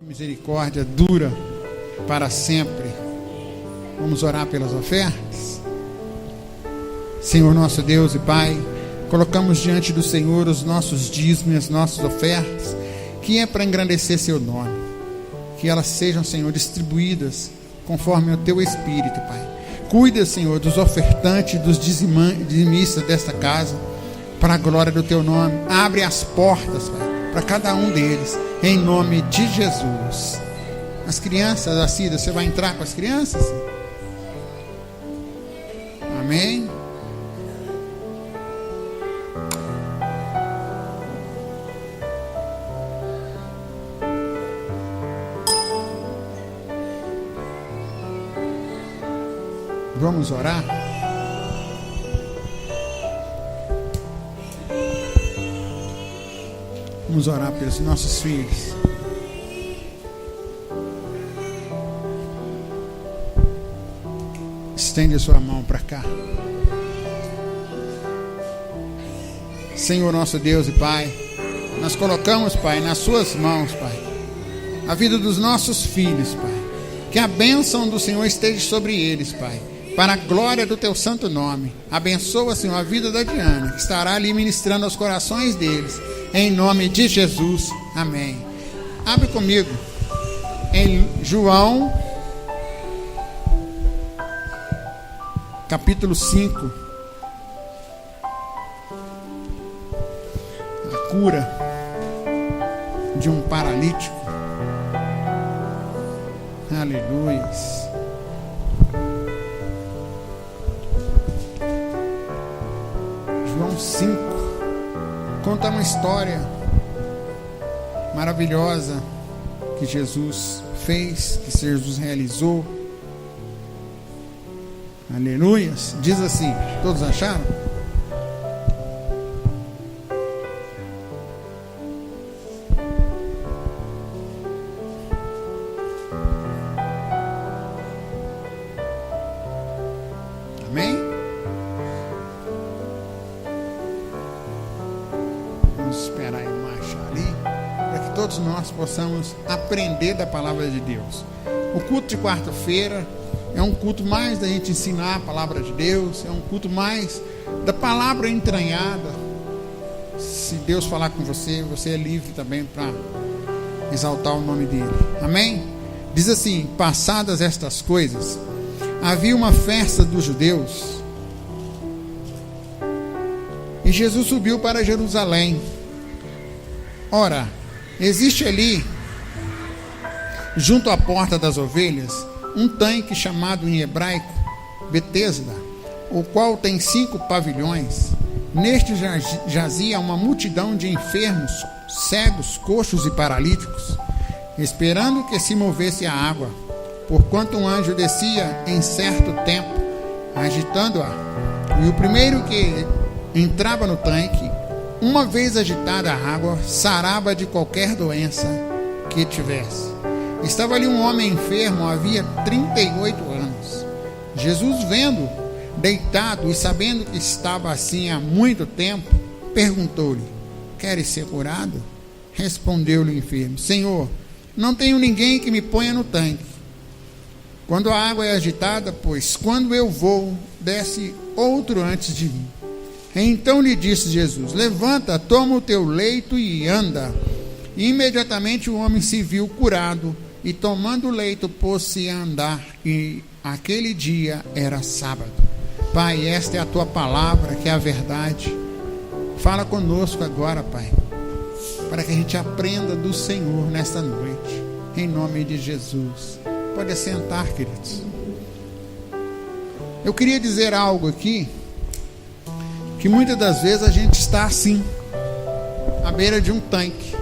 Misericórdia dura para sempre. Vamos orar pelas ofertas. Senhor nosso Deus e Pai, colocamos diante do Senhor os nossos dízimos, as nossas ofertas, que é para engrandecer seu nome. Que elas sejam, Senhor, distribuídas conforme o teu Espírito, Pai. Cuida, Senhor, dos ofertantes, dos dizimistas desta casa, para a glória do teu nome. Abre as portas, Pai, para cada um deles, em nome de Jesus. As crianças, a Cida, você vai entrar com as crianças? Amém? Vamos orar? Vamos orar pelos nossos filhos. Estende a sua mão para cá. Senhor nosso Deus e Pai, nós colocamos, Pai, nas suas mãos, Pai, a vida dos nossos filhos, Pai. Que a bênção do Senhor esteja sobre eles, Pai, para a glória do teu santo nome. Abençoa, Senhor, a vida da Diana, que estará ali ministrando aos corações deles, em nome de Jesus, amém. Abre comigo em João capítulo 5. A cura de um paralítico. Aleluias. João 5 conta uma história maravilhosa que Jesus fez, que Jesus realizou. Aleluias. Diz assim, todos acharam? Amém? Vamos esperar a irmã achar ali, para que todos nós possamos aprender da palavra de Deus. O culto de quarta-feira é um culto mais da gente ensinar a palavra de Deus, é um culto mais da palavra entranhada. Se Deus falar com você, você é livre também para exaltar o nome dele. Amém? Diz assim: passadas estas coisas, havia uma festa dos judeus, e Jesus subiu para Jerusalém. Ora, existe ali, junto à porta das ovelhas, um tanque chamado em hebraico Betesda, o qual tem 5 pavilhões. Neste jazia uma multidão de enfermos, cegos, coxos e paralíticos, esperando que se movesse a água, porquanto um anjo descia em certo tempo, agitando-a. E o primeiro que entrava no tanque, uma vez agitada a água, sarava de qualquer doença que tivesse. Estava ali um homem enfermo, havia 38 anos. Jesus, vendo deitado e sabendo que estava assim há muito tempo, perguntou-lhe: queres ser curado? Respondeu-lhe o enfermo: Senhor, não tenho ninguém que me ponha no tanque quando a água é agitada, pois quando eu vou, desce outro antes de mim. Então lhe disse Jesus: levanta, toma o teu leito e anda. E imediatamente o homem se viu curado, e tomando o leito pôs-se a andar, e aquele dia era sábado. Pai, esta é a tua palavra, que é a verdade. Fala conosco agora, Pai, para que a gente aprenda do Senhor nesta noite, em nome de Jesus. Pode assentar, queridos. Eu queria dizer algo aqui, que muitas das vezes a gente está assim, à beira de um tanque,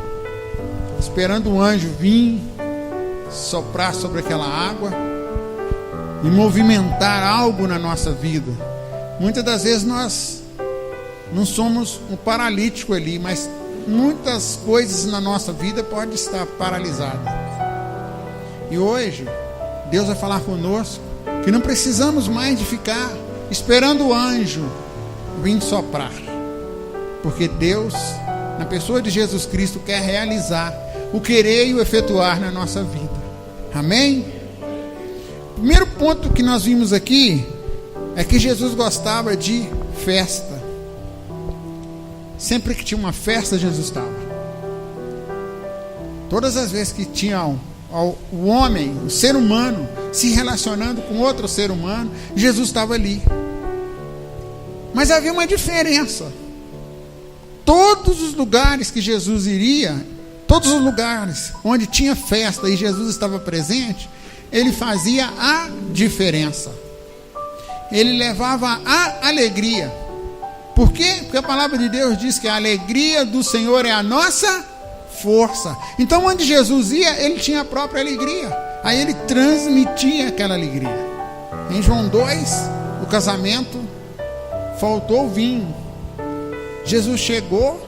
esperando um anjo vir soprar sobre aquela água e movimentar algo na nossa vida. Muitas das vezes nós não somos um paralítico ali, mas muitas coisas na nossa vida podem estar paralisadas. E hoje Deus vai falar conosco que não precisamos mais de ficar esperando o anjo vir soprar, porque Deus, na pessoa de Jesus Cristo, quer realizar o querer e o efetuar na nossa vida. Amém? Primeiro ponto que nós vimos aqui é que Jesus gostava de festa. Sempre que tinha uma festa, Jesus estava. Todas as vezes que tinha o homem, o ser humano, se relacionando com outro ser humano, Jesus estava ali. Mas havia uma diferença. Todos os lugares que Jesus iria, todos os lugares onde tinha festa e Jesus estava presente, ele fazia a diferença. Ele levava a alegria. Por quê? Porque a palavra de Deus diz que a alegria do Senhor é a nossa força. Então, onde Jesus ia, ele tinha a própria alegria. Aí ele transmitia aquela alegria. Em João 2, o casamento, faltou o vinho. Jesus chegou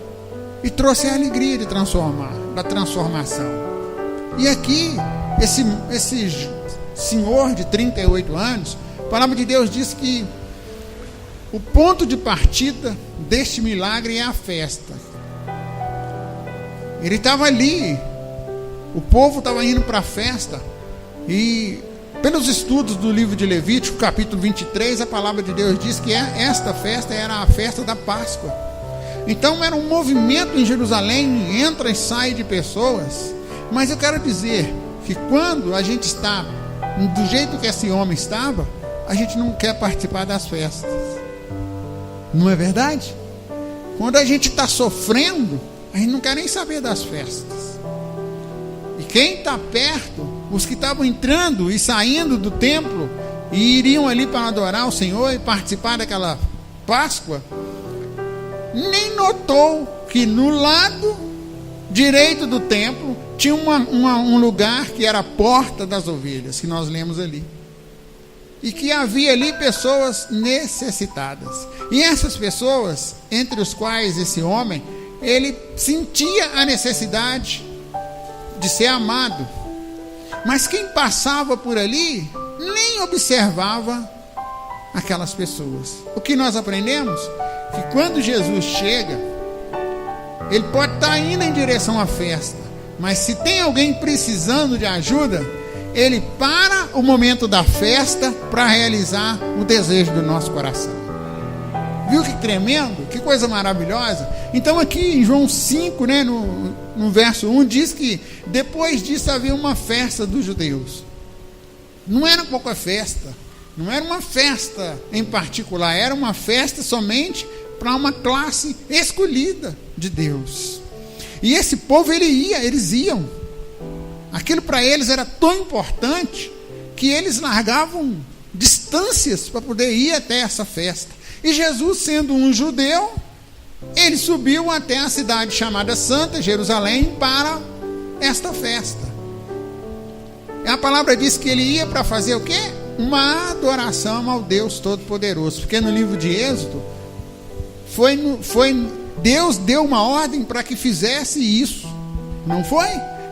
e trouxe a alegria da transformação. E aqui, esse senhor de 38 anos, a palavra de Deus diz que o ponto de partida deste milagre é a festa. Ele estava ali, o povo estava indo para a festa, e pelos estudos do livro de Levítico, capítulo 23, a palavra de Deus diz que esta festa era a festa da Páscoa. Então era um movimento em Jerusalém, entra e sai de pessoas. Mas eu quero dizer que quando a gente está do jeito que esse homem estava, a gente não quer participar das festas. Não é verdade? Quando a gente está sofrendo, a gente não quer nem saber das festas. E quem está perto, os que estavam entrando e saindo do templo e iriam ali para adorar o Senhor e participar daquela Páscoa, nem notou que no lado direito do templo tinha um lugar que era a porta das ovelhas, que nós lemos ali. E que havia ali pessoas necessitadas. E essas pessoas, entre os quais esse homem, ele sentia a necessidade de ser amado. Mas quem passava por ali, nem observava aquelas pessoas. O que nós aprendemos? Que quando Jesus chega, ele pode estar indo em direção à festa, mas se tem alguém precisando de ajuda, ele para o momento da festa para realizar o desejo do nosso coração. Viu que tremendo? Que coisa maravilhosa. Então aqui em João 5, no verso 1, diz que depois disso havia uma festa dos judeus. Não era pouca festa, não era uma festa em particular, era uma festa somente para uma classe escolhida de Deus. E esse povo, eles iam. Aquilo para eles era tão importante que eles largavam distâncias para poder ir até essa festa. E Jesus, sendo um judeu, ele subiu até a cidade chamada Santa, Jerusalém, para esta festa. A palavra diz que ele ia para fazer o quê? Uma adoração ao Deus Todo-Poderoso. Porque no livro de Êxodo, Deus deu uma ordem para que fizesse isso. Não foi?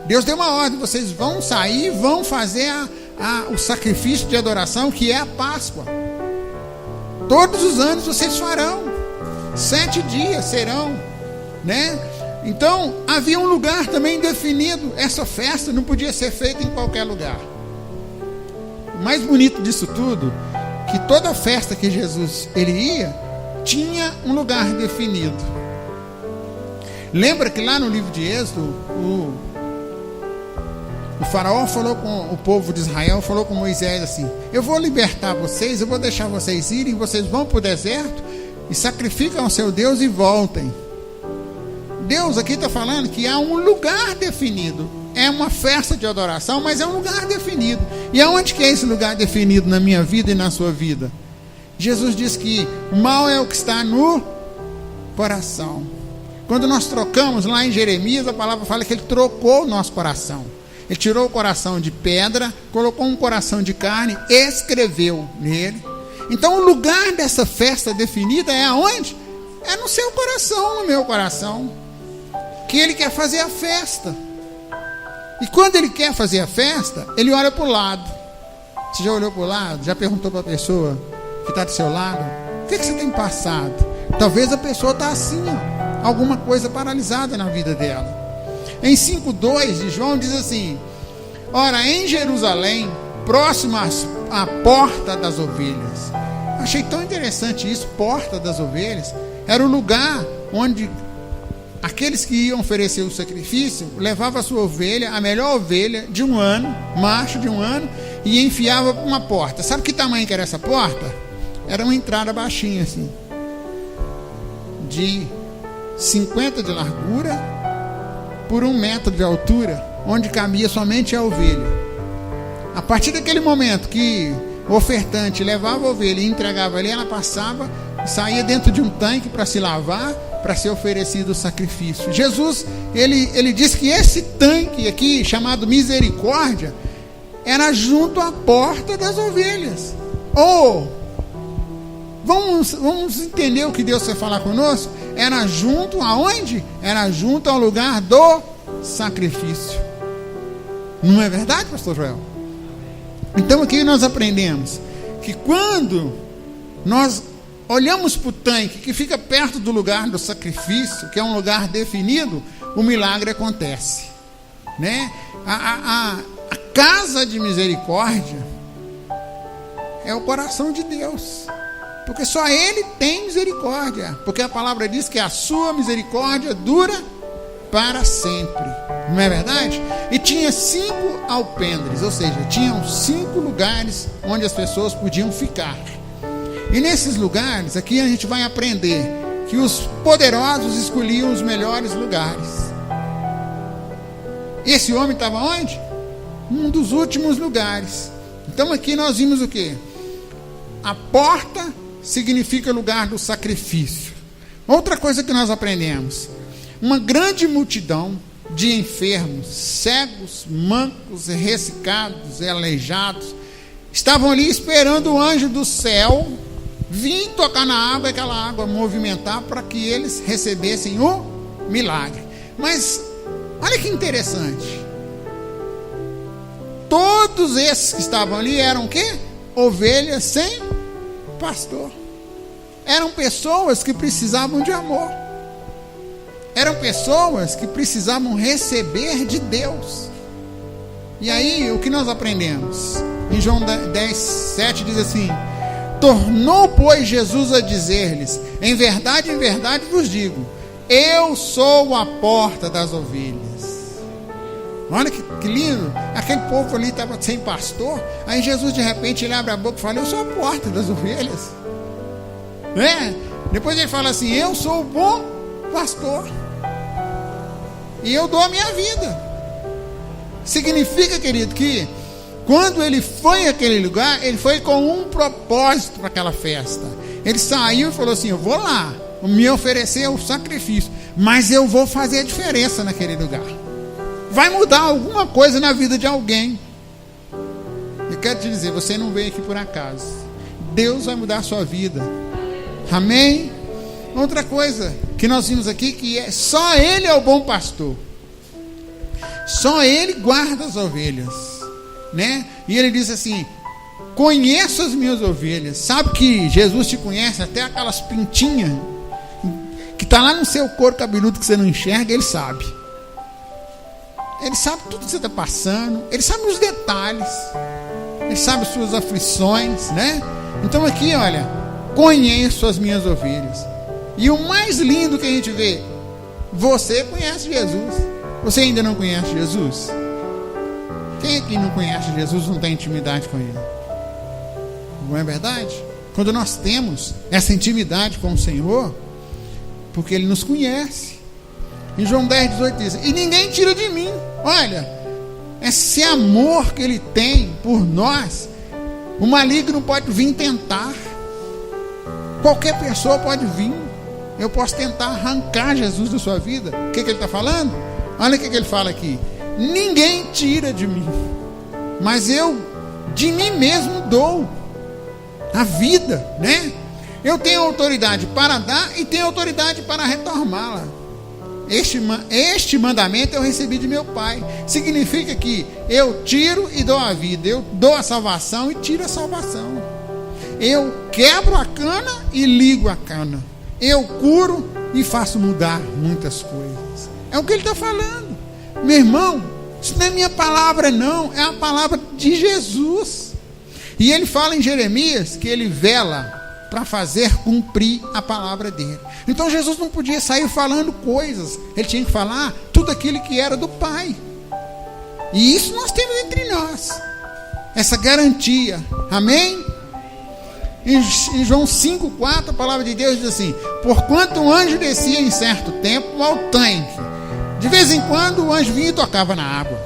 Deus deu uma ordem, vocês vão sair, vão fazer o sacrifício de adoração, que é a Páscoa. Todos os anos vocês farão, 7 dias serão, né? Então havia um lugar também definido. Essa festa não podia ser feita em qualquer lugar. O mais bonito disso tudo, que toda festa que Jesus ele ia, tinha um lugar definido. Lembra que lá no livro de Êxodo, o faraó falou com o povo de Israel, falou com Moisés assim: eu vou libertar vocês, eu vou deixar vocês irem, vocês vão para o deserto e sacrificam ao seu Deus e voltem. Deus aqui está falando que há um lugar definido. É uma festa de adoração, mas é um lugar definido. E aonde que é esse lugar definido na minha vida e na sua vida? Jesus diz que o mal é o que está no coração. Quando nós trocamos lá em Jeremias, a palavra fala que ele trocou o nosso coração. Ele tirou o coração de pedra, colocou um coração de carne, escreveu nele. Então o lugar dessa festa definida é aonde? É no seu coração, no meu coração. Que ele quer fazer a festa. E quando ele quer fazer a festa, ele olha para o lado. Você já olhou para o lado? Já perguntou para a pessoa que está do seu lado? O que você tem passado? Talvez a pessoa está assim, alguma coisa paralisada na vida dela. Em 5:2 de João diz assim: ora, em Jerusalém, próximo à porta das ovelhas. Achei tão interessante isso. Porta das ovelhas era o lugar onde aqueles que iam oferecer o sacrifício levavam a sua ovelha, a melhor ovelha de um ano, macho de um ano, e enfiava por uma porta. Sabe que tamanho que era essa porta? Era uma entrada baixinha assim, de 50 de largura por 1 metro de altura, onde cabia somente a ovelha. A partir daquele momento que o ofertante levava a ovelha e entregava ali, ela passava e saía dentro de um tanque para se lavar, para ser oferecido o sacrifício. Jesus, ele disse que esse tanque aqui, chamado misericórdia, era junto à porta das ovelhas. Vamos entender o que Deus quer falar conosco? Era junto aonde? Era junto ao lugar do sacrifício. Não é verdade, pastor Joel? Então aqui nós aprendemos que quando nós olhamos para o tanque que fica perto do lugar do sacrifício, que é um lugar definido, o milagre acontece, né? A casa de misericórdia é o coração de Deus, porque só Ele tem misericórdia, porque a palavra diz que a sua misericórdia dura para sempre, não é verdade? E tinha 5 alpendres, ou seja, tinham 5 lugares onde as pessoas podiam ficar. E nesses lugares, aqui a gente vai aprender que os poderosos escolhiam os melhores lugares. Esse homem estava onde? Um dos últimos lugares. Então aqui nós vimos o quê? A porta significa lugar do sacrifício. Outra coisa que nós aprendemos: uma grande multidão de enfermos, cegos, mancos, ressecados e aleijados estavam ali esperando o anjo do céu vir tocar na água, aquela água movimentar, para que eles recebessem o milagre. Mas olha que interessante, todos esses que estavam ali eram o quê? Ovelhas sem pastor. Eram pessoas que precisavam de amor, eram pessoas que precisavam receber de Deus. E aí o que nós aprendemos? Em João 10:7 diz assim: tornou, pois, Jesus a dizer-lhes: em verdade vos digo, eu sou a porta das ovelhas. Olha que lindo. Aquele povo ali estava sem pastor. Aí Jesus, de repente, ele abre a boca e fala: eu sou a porta das ovelhas, né? Depois ele fala assim: eu sou o bom pastor e eu dou a minha vida. Significa, querido, que quando ele foi àquele lugar, ele foi com um propósito para aquela festa. Ele saiu e falou assim: eu vou lá me oferecer o sacrifício, mas eu vou fazer a diferença naquele lugar. Vai mudar alguma coisa na vida de alguém. Eu quero te dizer, você não veio aqui por acaso. Deus vai mudar a sua vida. Amém? Outra coisa que nós vimos aqui, que é só Ele é o bom pastor. Só Ele guarda as ovelhas, né? E Ele diz assim: conheço as minhas ovelhas. Sabe que Jesus te conhece, até aquelas pintinhas que está lá no seu couro cabeludo que você não enxerga, Ele sabe. Ele sabe tudo que você está passando, Ele sabe os detalhes, Ele sabe as suas aflições, né? Então aqui, olha, conheço as minhas ovelhas. E o mais lindo que a gente vê, você conhece Jesus. Você ainda não conhece Jesus? Quem aqui não conhece Jesus, não tem intimidade com Ele? Não é verdade? Quando nós temos essa intimidade com o Senhor, porque Ele nos conhece. Em João 10:18 diz: e ninguém tira de mim. Olha, esse amor que Ele tem por nós, o maligno pode vir tentar. Qualquer pessoa pode vir. Eu posso tentar arrancar Jesus da sua vida. O que Ele está falando? Olha o que Ele fala aqui: ninguém tira de mim, mas eu de mim mesmo dou a vida, né? Eu tenho autoridade para dar e tenho autoridade para retomá-la. Este mandamento eu recebi de meu Pai. Significa que eu tiro e dou a vida, eu dou a salvação e tiro a salvação. Eu quebro a cana e ligo a cana. Eu curo e faço mudar muitas coisas. É o que Ele está falando. Meu irmão, isso não é minha palavra não, é a palavra de Jesus. E ele fala em Jeremias que ele vela para fazer cumprir a palavra dele. Então Jesus não podia sair falando coisas, ele tinha que falar tudo aquilo que era do Pai. E isso nós temos entre nós, essa garantia, amém? Em João 5,4 a palavra de Deus diz assim: porquanto um anjo descia em certo tempo ao tanque, de vez em quando o anjo vinha e tocava na água.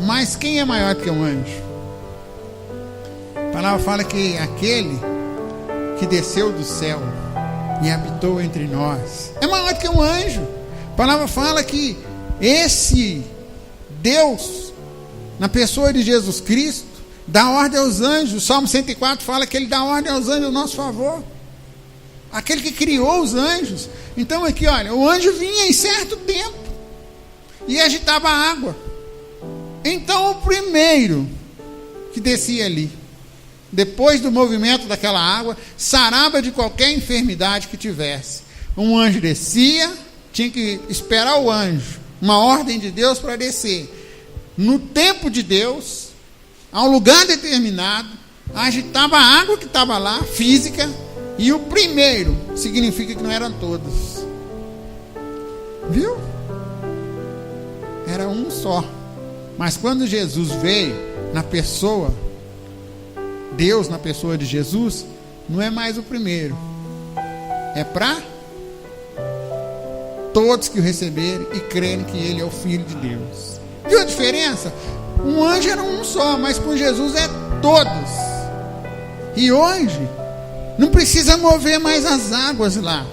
Mas quem é maior do que um anjo? A palavra fala que aquele que desceu do céu e habitou entre nós é maior do que um anjo. A palavra fala que esse Deus, na pessoa de Jesus Cristo, dá ordem aos anjos. O Salmo 104 fala que ele dá ordem aos anjos a nosso favor, aquele que criou os anjos. Então aqui, olha, o anjo vinha em certo tempo e agitava a água. Então o primeiro que descia ali, depois do movimento daquela água, sarava de qualquer enfermidade que tivesse. Um anjo descia, tinha que esperar o anjo, uma ordem de Deus para descer no tempo de Deus, a um lugar determinado, agitava a água que estava lá, física, e o primeiro significa que não eram todos, viu? Era um só. Mas quando Jesus veio na pessoa, Deus na pessoa de Jesus, não é mais o primeiro, é para todos que o receberem e crerem que ele é o Filho de Deus. Viu a diferença? Um anjo era um só, mas com Jesus é todos. E hoje não precisa mover mais as águas lá,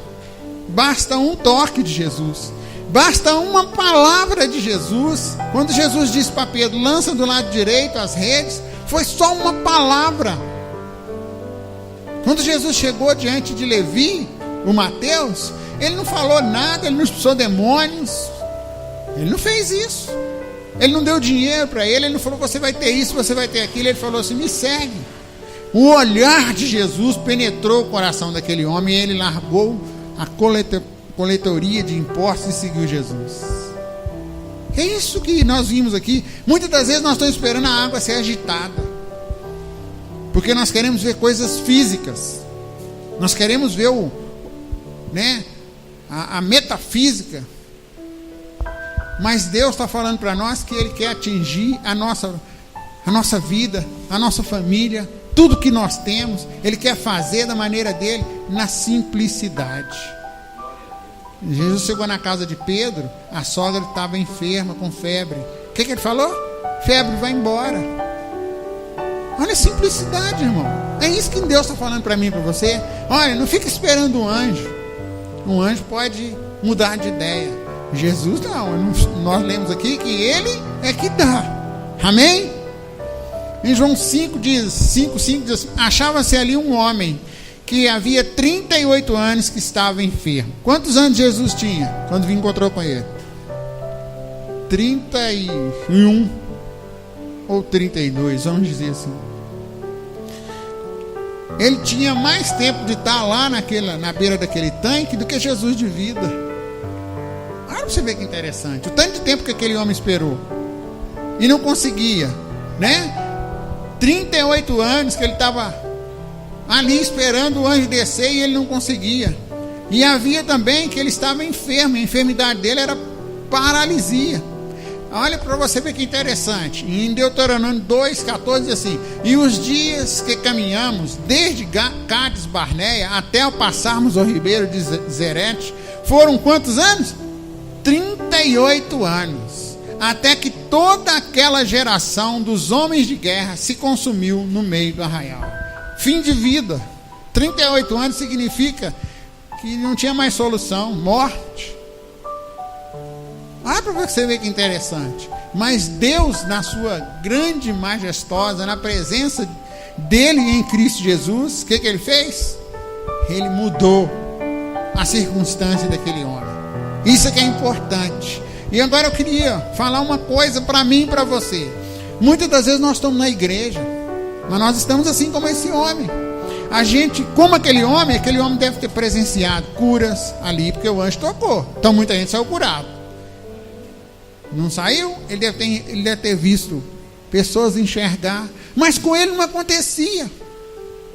basta um toque de Jesus, basta uma palavra de Jesus. Quando Jesus disse para Pedro: lança do lado direito as redes, foi só uma palavra. Quando Jesus chegou diante de Levi, o Mateus, ele não falou nada, ele não expulsou demônios, ele não fez isso, ele não deu dinheiro para ele não falou: você vai ter isso, você vai ter aquilo. Ele falou assim: me segue. O olhar de Jesus penetrou o coração daquele homem e ele largou a coletoria de impostos e seguiu Jesus. É isso que nós vimos aqui. Muitas das vezes nós estamos esperando a água ser agitada, porque nós queremos ver coisas físicas, nós queremos ver a metafísica. Mas Deus está falando para nós que Ele quer atingir a nossa vida, a nossa família, tudo que nós temos. Ele quer fazer da maneira dele, na simplicidade. Jesus chegou na casa de Pedro, a sogra estava enferma, com febre. O que ele falou? Febre, vai embora. Olha a simplicidade, irmão. É isso que Deus está falando para mim e para você. Olha, não fica esperando um anjo. Um anjo pode mudar de ideia. Jesus não. Nós lemos aqui que ele é que dá. Amém? Em João 5 diz assim: achava-se ali um homem que havia 38 anos que estava enfermo. Quantos anos Jesus tinha quando encontrou com ele? 31 ou 32, vamos dizer assim. Ele tinha mais tempo de estar lá na beira daquele tanque do que Jesus de vida. Olha para você ver que interessante, o tanto de tempo que aquele homem esperou e não conseguia, 38 anos que ele estava ali esperando o anjo descer e ele não conseguia. E havia também que ele estava enfermo, a enfermidade dele era paralisia. Olha para você ver que interessante. Em Deuteronômio 2,14 diz assim: e os dias que caminhamos desde Cades Barneia até ao passarmos o ribeiro de Zerete foram quantos anos? 38 anos, até que toda aquela geração dos homens de guerra se consumiu no meio do arraial. Fim de vida. 38 anos significa que não tinha mais solução, morte. Para você ver que interessante. Mas Deus, na sua grande majestosa, na presença dele em Cristo Jesus, o que ele fez? Ele mudou a circunstância daquele homem. Isso é que é importante. E agora eu queria falar uma coisa para mim e para você. Muitas das vezes nós estamos na igreja, mas nós estamos assim como esse homem. A gente, como aquele homem deve ter presenciado curas ali, porque o anjo tocou. Então muita gente saiu curado. Não saiu? Ele deve ter visto pessoas enxergar, mas com ele não acontecia.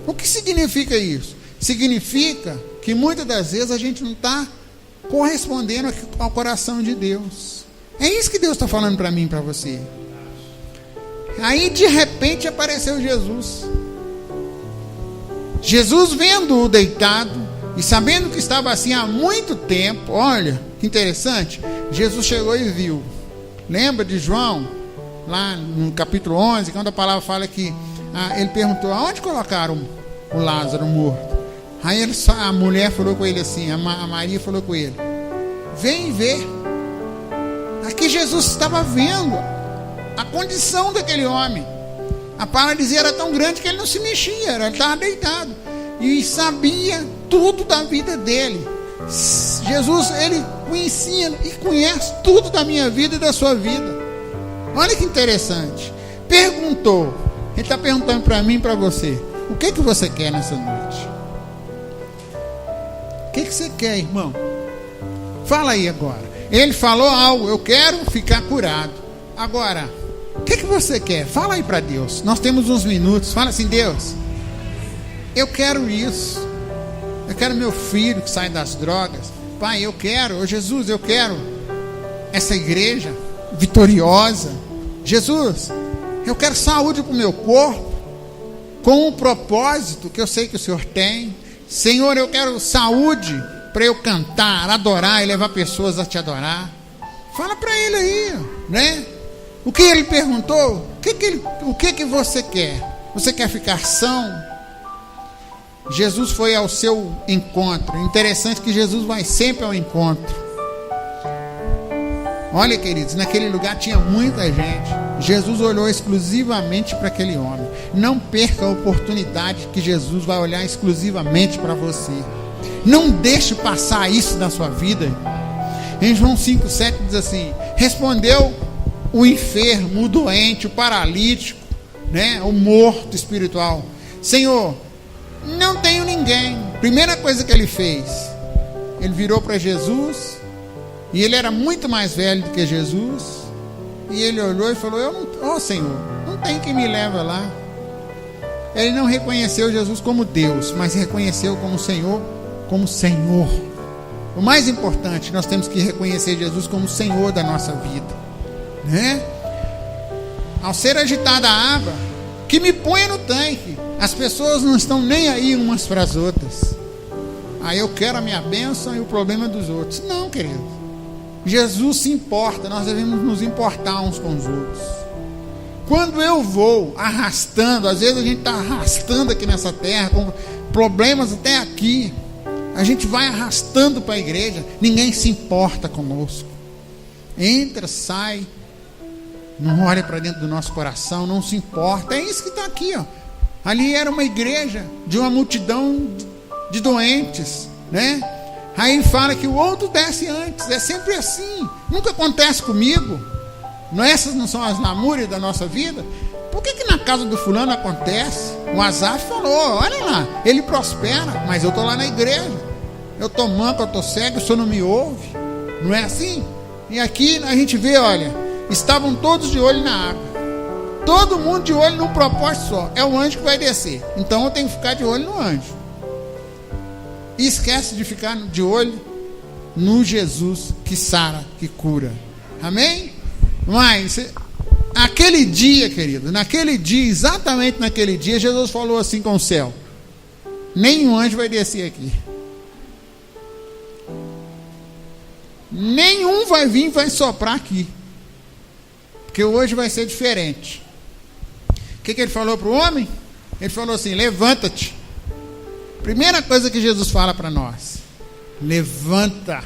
O que significa isso? Significa que muitas das vezes a gente não está correspondendo ao coração de Deus. É isso que Deus está falando para mim e para você. Aí de repente apareceu Jesus. Jesus vendo-o deitado e sabendo que estava assim há muito tempo. Olha que interessante. Jesus chegou e viu. Lembra de João? Lá no capítulo 11, quando a palavra fala que ele perguntou: aonde colocaram o Lázaro morto? Aí a mulher falou com ele assim, a Maria falou com ele: vem ver. Aqui Jesus estava vendo a condição daquele homem. A paralisia era tão grande que ele não se mexia, ele estava deitado e sabia tudo da vida dele. Jesus, ele conhecia e conhece tudo da minha vida e da sua vida. Olha que interessante. Perguntou, ele está perguntando para mim e para você: o que você quer nessa noite? O que você quer, irmão? Fala aí agora. Ele falou algo: eu quero ficar curado. Agora, o que você quer? Fala aí para Deus. Nós temos uns minutos. Fala assim: Deus, eu quero isso. Eu quero meu filho que sai das drogas. Pai, eu quero, Jesus, eu quero essa igreja vitoriosa. Jesus, eu quero saúde para o meu corpo, com um propósito que eu sei que o Senhor tem. Senhor, eu quero saúde para eu cantar, adorar e levar pessoas a te adorar. Fala para ele aí, né? O que ele perguntou? O que você quer? Você quer ficar são? Jesus foi ao seu encontro. Interessante que Jesus vai sempre ao encontro. Olha, queridos, naquele lugar tinha muita gente. Jesus olhou exclusivamente para aquele homem. Não perca a oportunidade que Jesus vai olhar exclusivamente para você. Não deixe passar isso na sua vida. Em João 5,7 diz assim: respondeu o enfermo, o doente, o paralítico, né, o morto espiritual: Senhor, não tenho ninguém. Primeira coisa que ele fez, ele virou para Jesus, e ele era muito mais velho do que Jesus, e ele olhou e falou: Senhor, não tem quem me leva lá. Ele não reconheceu Jesus como Deus, mas reconheceu como Senhor, como Senhor. O mais importante, nós temos que reconhecer Jesus como Senhor da nossa vida, né? Ao ser agitada a água, que me ponha no tanque. As pessoas não estão nem aí umas para as outras. Aí eu quero a minha bênção e o problema dos outros. Não, querido. Jesus se importa. Nós devemos nos importar uns com os outros. Quando eu vou arrastando, às vezes a gente está arrastando aqui nessa terra, com problemas até aqui, a gente vai arrastando para a igreja, ninguém se importa conosco. Entra, sai, não olha para dentro do nosso coração, não se importa. É isso que está aqui, ó. Ali era uma igreja de uma multidão de doentes, né? Aí fala que o outro desce antes. É sempre assim. Nunca acontece comigo. Essas não são as lamúrias da nossa vida? Por que na casa do fulano acontece? O Asaf falou: olha lá, ele prospera, mas eu estou lá na igreja. Eu estou manco, eu estou cego, o senhor não me ouve. Não é assim? E aqui a gente vê, olha, estavam todos de olho na água. Todo mundo de olho num propósito só. É o anjo que vai descer. Então eu tenho que ficar de olho no anjo. E esquece de ficar de olho no Jesus que sara, que cura. Amém? Mas aquele dia, querido, naquele dia, exatamente naquele dia, Jesus falou assim com o céu: nenhum anjo vai descer aqui. Nenhum vai vir e vai soprar aqui. Porque hoje vai ser diferente. O que ele falou para o homem? Ele falou assim: levanta-te. Primeira coisa que Jesus fala para nós: levanta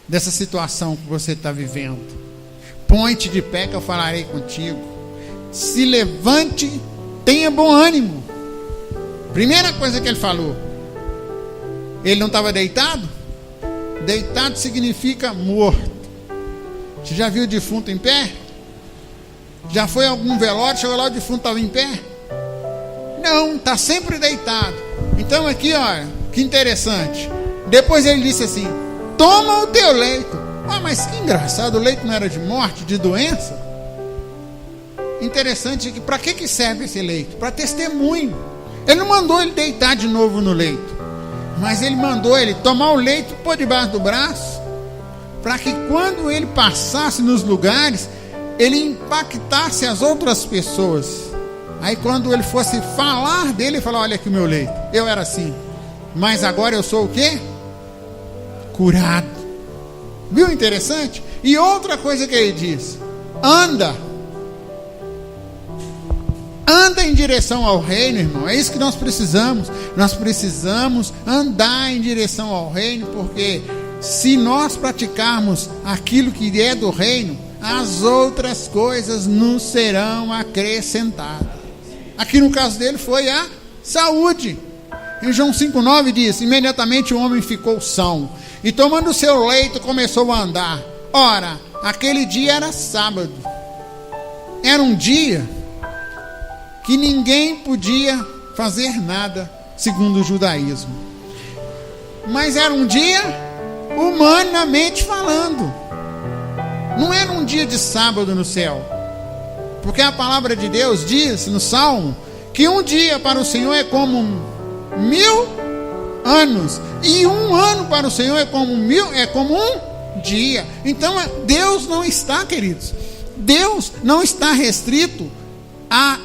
dessa situação que você está vivendo. Põe-te de pé que eu falarei contigo. Se levante, tenha bom ânimo. Primeira coisa que ele falou. Ele não estava deitado? Deitado significa morto. Você já viu o defunto em pé? Já foi a algum velório, chegou lá, o defunto estava em pé? Não, está sempre deitado. Então aqui, olha, que interessante. Depois ele disse assim: toma o teu leito. Mas que engraçado, o leito não era de morte, de doença? Interessante que para que serve esse leito? Para testemunho. Ele não mandou ele deitar de novo no leito, mas ele mandou ele tomar o leito, pôr debaixo do braço, para que quando ele passasse nos lugares, ele impactasse as outras pessoas. Aí quando ele fosse falar dele, ele falou: olha aqui o meu leito, eu era assim, mas agora eu sou o quê? Curado. Viu interessante? E outra coisa que ele diz: anda em direção ao reino, irmão. É isso que nós precisamos. Nós precisamos andar em direção ao reino, porque se nós praticarmos aquilo que é do reino, as outras coisas nos serão acrescentadas. Aqui no caso dele foi a saúde. Em João 5,9 diz: imediatamente o homem ficou são, e tomando o seu leito começou a andar. Ora, aquele dia era sábado. Era um dia que ninguém podia fazer nada segundo o judaísmo, mas era um dia humanamente falando. Não era um dia de sábado no céu, porque a palavra de Deus diz no Salmo que um dia para o Senhor é como 1000 anos, e um ano para o Senhor é como um dia. Então Deus não está, queridos, Deus não está restrito a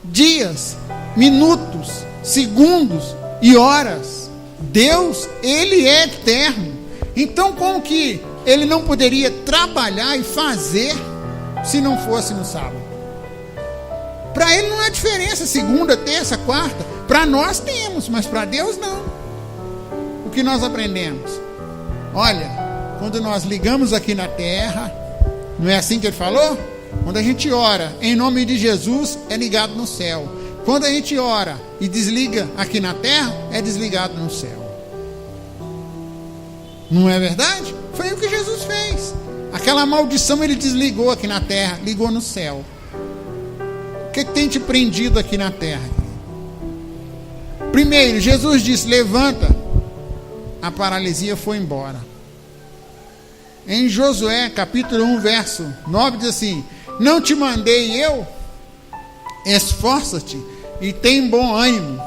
dias, minutos, segundos e horas. Deus, Ele é eterno. Então como que Ele não poderia trabalhar e fazer se não fosse no sábado? Para Ele não há diferença segunda, terça, quarta. Para nós temos, mas para Deus não. O que nós aprendemos? Olha, quando nós ligamos aqui na terra, não é assim que Ele falou? Quando a gente ora em nome de Jesus, é ligado no céu. Quando a gente ora e desliga aqui na terra, é desligado no céu. Não é verdade? Foi o que Jesus fez. Aquela maldição Ele desligou aqui na terra, ligou no céu. O que tem te prendido aqui na terra? Primeiro, Jesus disse: levanta. A paralisia foi embora. Em Josué capítulo 1 verso 9 diz assim: não te mandei eu? Esforça-te e tem bom ânimo,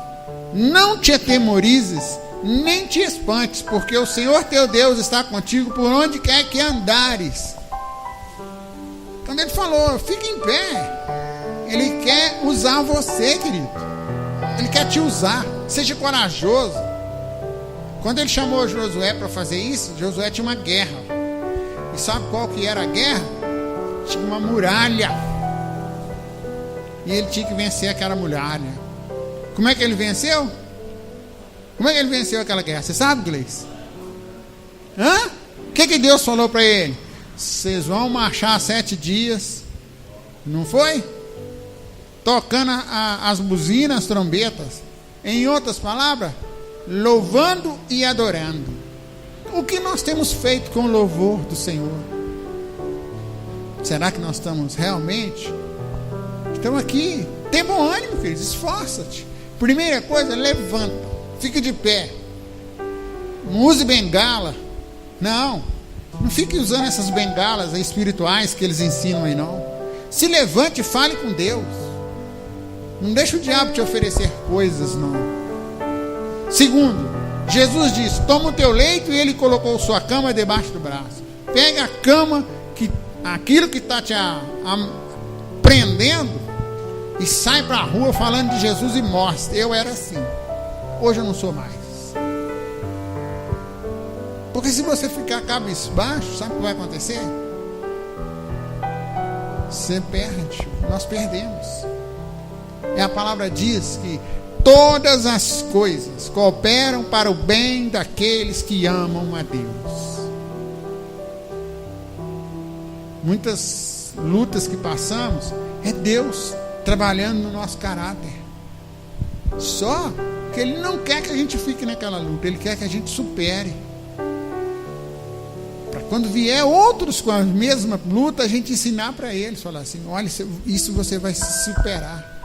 não te atemorizes, nem te espantes, porque o Senhor teu Deus está contigo por onde quer que andares. Quando Ele falou, fique em pé, Ele quer usar você, querido. Ele quer te usar. Seja corajoso. Quando Ele chamou Josué para fazer isso, Josué tinha uma guerra. E sabe qual que era a guerra? Tinha uma muralha. E ele tinha que vencer aquela muralha. Como é que ele venceu? Como é que ele venceu aquela guerra? Você sabe, Gleice? O que Deus falou para ele? Vocês vão marchar 7 dias. Não foi? Tocando as buzinas, as trombetas. Em outras palavras, louvando e adorando. O que nós temos feito com o louvor do Senhor? Será que nós estamos realmente? Estamos aqui. Tem bom ânimo, queridos. Esforça-te. Primeira coisa, levanta. Fique de pé. Não use bengala. Não fique usando essas bengalas espirituais que eles ensinam aí, não. Se levante e fale com Deus. Não deixe o diabo te oferecer coisas, não. Segundo, Jesus disse: toma o teu leito, e Ele colocou sua cama debaixo do braço. Pega a cama, aquilo que está te prendendo, e sai para a rua falando de Jesus e mostra: eu era assim, hoje eu não sou mais. Porque se você ficar cabisbaixo, sabe o que vai acontecer? Você perde, nós perdemos. E a palavra diz que todas as coisas cooperam para o bem daqueles que amam a Deus. Muitas lutas que passamos é Deus trabalhando no nosso caráter. Só que Ele não quer que a gente fique naquela luta, Ele quer que a gente supere. Para quando vier outros com a mesma luta, a gente ensinar para eles, falar assim: olha, isso você vai superar.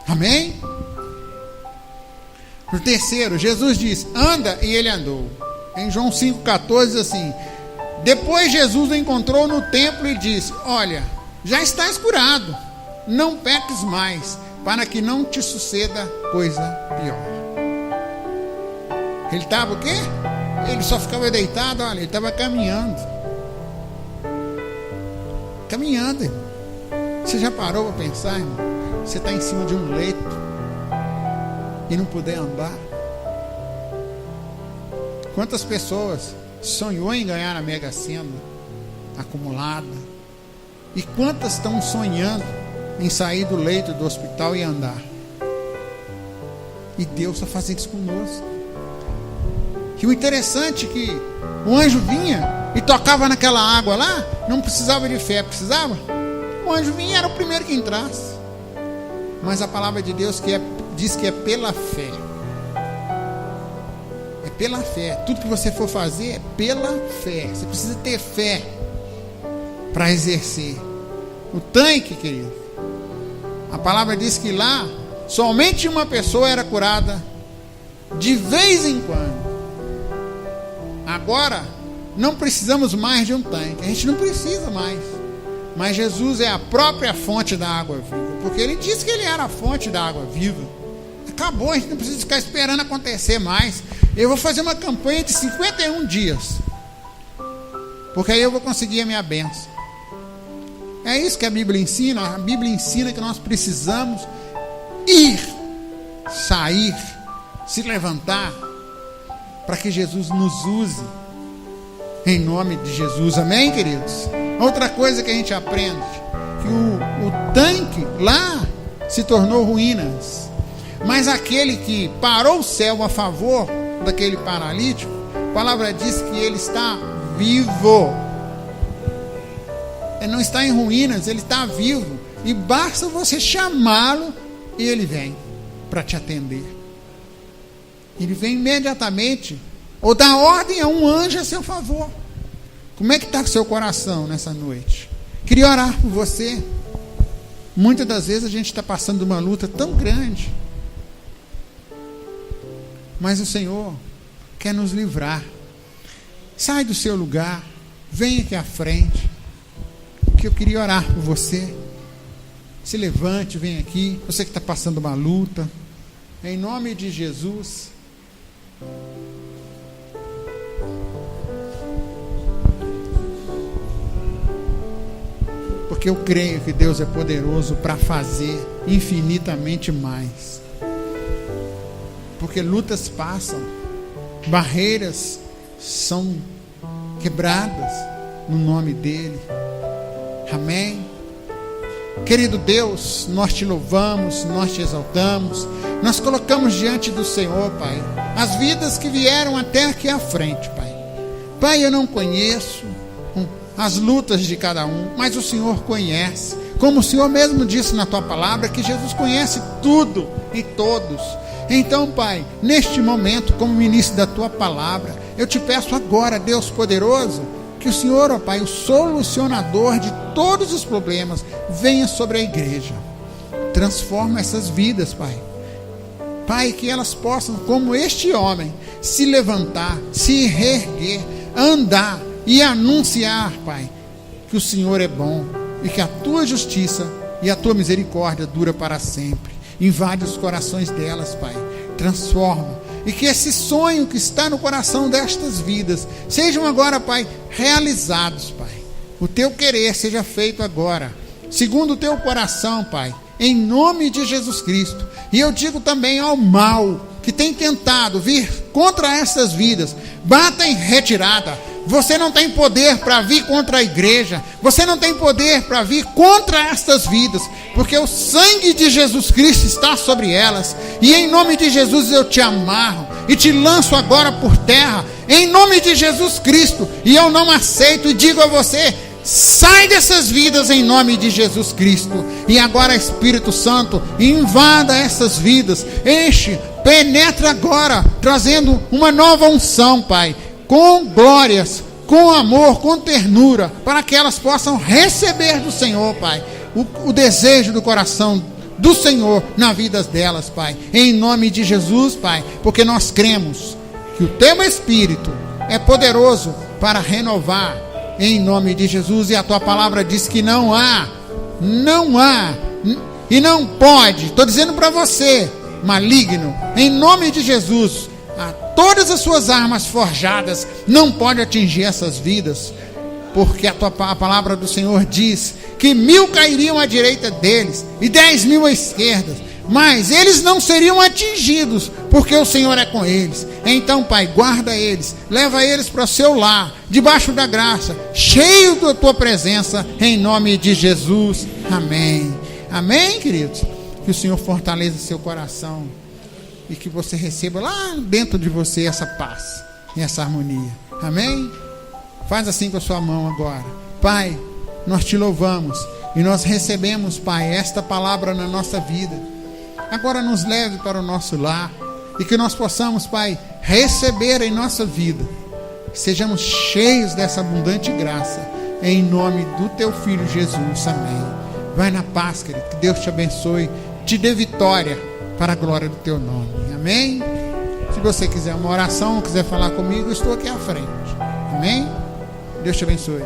Amém? O terceiro, Jesus diz: anda, e ele andou. Em João 5,14 diz assim: Depois Jesus o encontrou no templo e disse: olha, já estás curado, não peques mais, para que não te suceda coisa pior. Ele estava o quê? Ele só ficava deitado, olha, ele estava caminhando. Caminhando, irmão. Você já parou para pensar, irmão? Você está em cima de um leito e não puder andar? Quantas pessoas sonhou em ganhar a Mega Sena acumulada? E quantas estão sonhando em sair do leito do hospital e andar? E Deus está fazendo isso conosco. E o interessante é que o anjo vinha e tocava naquela água lá, não precisava de fé, precisava? O anjo vinha e era o primeiro que entrasse. Mas a palavra de Deus diz que é pela fé. É pela fé. Tudo que você for fazer é pela fé. Você precisa ter fé para exercer. O tanque, querido, a palavra diz que lá somente uma pessoa era curada de vez em quando. Agora não precisamos mais de um tanque. A gente não precisa mais. Mas Jesus é a própria fonte da água viva, porque Ele disse que Ele era a fonte da água viva. Acabou, a gente não precisa ficar esperando acontecer mais. Eu vou fazer uma campanha de 51 dias, porque aí eu vou conseguir a minha bênção. É isso que a Bíblia ensina. A Bíblia ensina que nós precisamos ir, sair, se levantar, para que Jesus nos use, em nome de Jesus. Amém, queridos? Outra coisa que a gente aprende, que o tanque lá se tornou ruínas, mas aquele que parou o céu a favor daquele paralítico, a palavra diz que ele está vivo. Ele não está em ruínas, ele está vivo, e basta você chamá-lo e ele vem para te atender. Ele vem imediatamente, ou dá ordem a um anjo a seu favor. Como é que está o seu coração nessa noite? Queria orar por você. Muitas das vezes a gente está passando uma luta tão grande, mas o Senhor quer nos livrar. Sai do seu lugar, vem aqui à frente, que eu queria orar por você. Se levante, vem aqui. Você que está passando uma luta, em nome de Jesus. Porque eu creio que Deus é poderoso para fazer infinitamente mais. Porque lutas passam, barreiras são quebradas no nome dEle. Amém? Querido Deus, nós te louvamos, nós te exaltamos, nós colocamos diante do Senhor, Pai, as vidas que vieram até aqui à frente, Pai. Pai, eu não conheço as lutas de cada um, mas o Senhor conhece, como o Senhor mesmo disse na tua palavra, que Jesus conhece tudo e todos. Então, Pai, neste momento, como ministro da tua palavra, eu te peço agora, Deus poderoso, que o Senhor, ó Pai, o solucionador de todos os problemas, venha sobre a igreja, transforma essas vidas, Pai. Pai, que elas possam, como este homem, se levantar, se reerguer, andar e anunciar, Pai, que o Senhor é bom e que a tua justiça e a tua misericórdia dura para sempre. Invade os corações delas, Pai, transforma, e que esse sonho que está no coração destas vidas sejam agora, Pai, realizados, Pai. O teu querer seja feito agora, segundo o teu coração, Pai, em nome de Jesus Cristo. E eu digo também ao mal que tem tentado vir contra essas vidas, bata em retirada. Você não tem poder para vir contra a igreja, você não tem poder para vir contra estas vidas, porque o sangue de Jesus Cristo está sobre elas, e em nome de Jesus eu te amarro e te lanço agora por terra, em nome de Jesus Cristo, e eu não aceito, e digo a você: sai dessas vidas em nome de Jesus Cristo. E agora, Espírito Santo, invada essas vidas, enche, penetra agora, trazendo uma nova unção, Pai, com glórias, com amor, com ternura, para que elas possam receber do Senhor, Pai, o desejo do coração do Senhor na vida delas, Pai, em nome de Jesus, Pai, porque nós cremos que o teu Espírito é poderoso para renovar em nome de Jesus. E a tua palavra diz que não há e não pode, estou dizendo para você, maligno, em nome de Jesus, todas as suas armas forjadas não podem atingir essas vidas, porque a palavra do Senhor diz que 1000 cairiam à direita deles e 10.000 à esquerda, mas eles não seriam atingidos, porque o Senhor é com eles. Então, Pai, guarda eles, leva eles para o seu lar, debaixo da graça, cheio da tua presença, em nome de Jesus, amém. Amém, queridos? Que o Senhor fortaleça seu coração e que você receba lá dentro de você essa paz e essa harmonia, amém? Faz assim com a sua mão agora. Pai, nós te louvamos e nós recebemos, Pai, esta palavra na nossa vida. Agora nos leve para o nosso lar e que nós possamos, Pai, receber em nossa vida, sejamos cheios dessa abundante graça, em nome do teu Filho Jesus, amém. Vai na paz, querido, que Deus te abençoe, te dê vitória para a glória do teu nome, amém? Se você quiser uma oração, quiser falar comigo, eu estou aqui à frente, amém? Deus te abençoe.